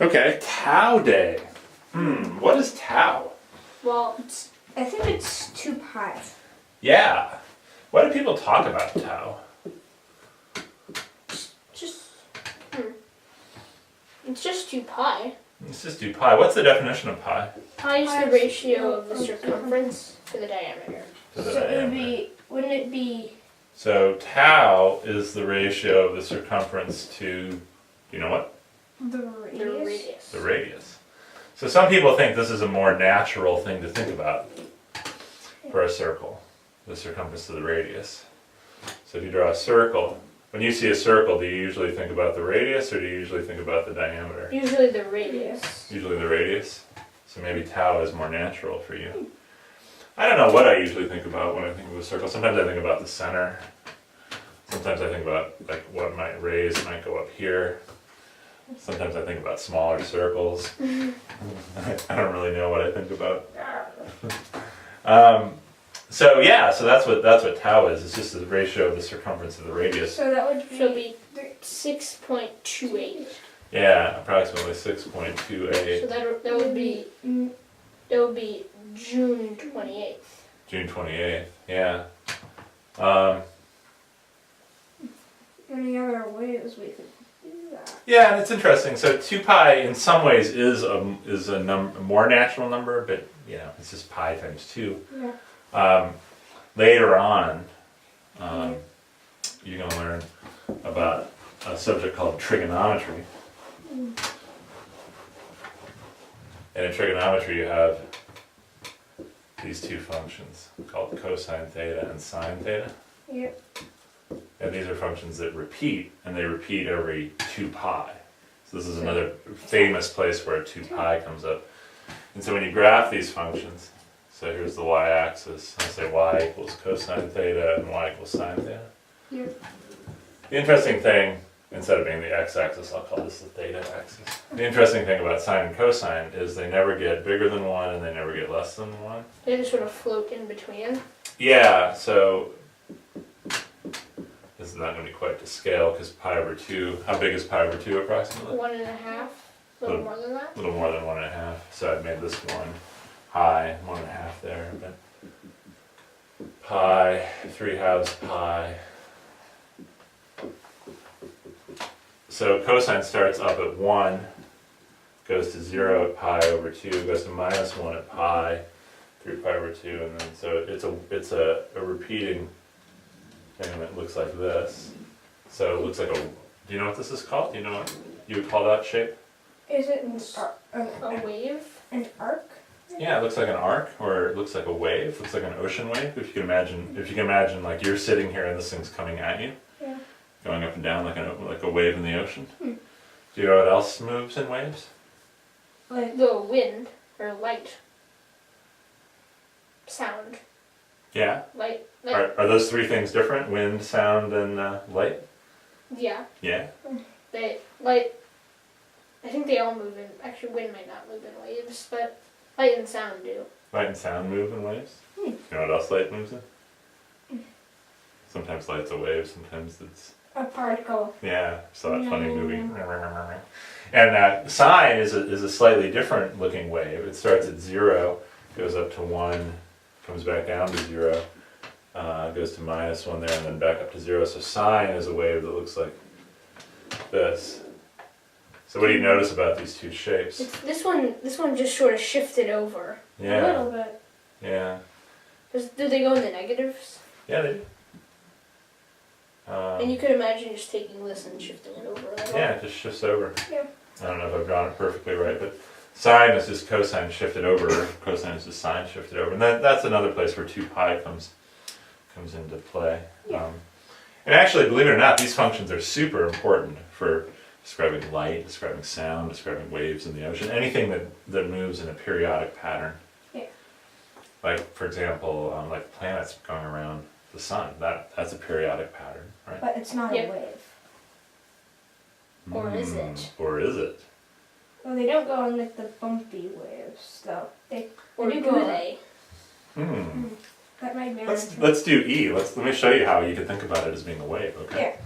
Okay, Tau Day. What is Tau? Well, I think it's 2 pi. Yeah. Why do people talk about Tau? It's just 2 pi. Let's just do pi. What's the definition of pi? Pi is the ratio of the circumference to the diameter. To the So it diameter. would be, wouldn't it be? So tau is the ratio of the circumference to, you know what? The radius. The radius. So some people think this is a more natural thing to think about for a circle, the circumference to the radius. So if you draw a circle, when you see a circle, do you usually think about the radius or do you usually think about the diameter? Usually the radius. Usually the radius. So maybe tau is more natural for you. I don't know what I usually think about when I think of a circle. Sometimes I think about the center. Sometimes I think about like what rays might go up here. Sometimes I think about smaller circles. I don't really know what I think about. So that's what tau is. It's just the ratio of the circumference of the radius. So that would be 6.28. Yeah, approximately 6.28. So that would be June 28th. June 28th. Yeah. Any other ways we could do that? Yeah, and it's interesting. So 2 pi in some ways is a more natural number, but you know it's just pi times 2. Yeah. Later on, you're going to learn about a subject called trigonometry. And in trigonometry you have these two functions called cosine theta and sine theta. Yep. And these are functions that repeat, and they repeat every 2 pi. So this is another famous place where 2 pi comes up. And so when you graph these functions, so here's the y-axis, I say y equals cosine theta and y equals sine theta. Yep. The interesting thing, instead of being the x-axis, I'll call this the theta axis. The interesting thing about sine and cosine is they never get bigger than 1 and they never get less than 1. They just sort of float in between. Yeah, so this is not going to be quite to scale because pi over 2, how big is pi over 2 approximately? 1.5, a little more than that. A little more than 1.5. So I've made this one high, 1.5 there, but pi, 3/2 pi. So cosine starts up at 1, goes to 0 at pi over 2, goes to minus 1 at pi, 3 pi over 2, and then so it's a repeating thing that looks like this. So it looks like do you know what this is called? Do you know what you would call that shape? Is it a wave? An arc? Yeah, it looks like an arc, or it looks like a wave. It looks like an ocean wave. If you can imagine, like you're sitting here and this thing's coming at you, Yeah. going up and down like a wave in the ocean. Do you know what else moves in waves? Like the wind or light. Sound. Yeah. Light. Are those three things different? Wind, sound, and light? Yeah. Yeah. I think they all move in. Actually, wind might not move in waves, but light and sound do. Light and sound move in waves? You know what else light moves in? Sometimes light's a wave, sometimes it's... A particle. Yeah, saw that funny movie. And sine is a slightly different looking wave. It starts at 0, goes up to 1, comes back down to 0, goes to minus 1 there, and then back up to 0. So sine is a wave that looks like this. So what do you notice about these two shapes? This one just sort of shifted over. Yeah. A little bit. Yeah. Do they go in the negatives? Yeah, they do. And you could imagine just taking this and shifting it over a little. Yeah, it just shifts over. Yeah. I don't know if I've drawn it perfectly right, but sine is just cosine shifted over, cosine is just sine shifted over. And that's another place where 2 pi comes into play. Yeah. And actually, believe it or not, these functions are super important for describing light, describing sound, describing waves in the ocean, anything that moves in a periodic pattern. Yeah. Like, for example, like planets going around the sun, that's a periodic pattern, right? But it's not a wave. Or is it? Or is it? Well, they don't go in like the bumpy waves, though. They Or do do go. they? That might be. Let's do E. Let me show you how you can think about it as being a wave, okay? Yeah.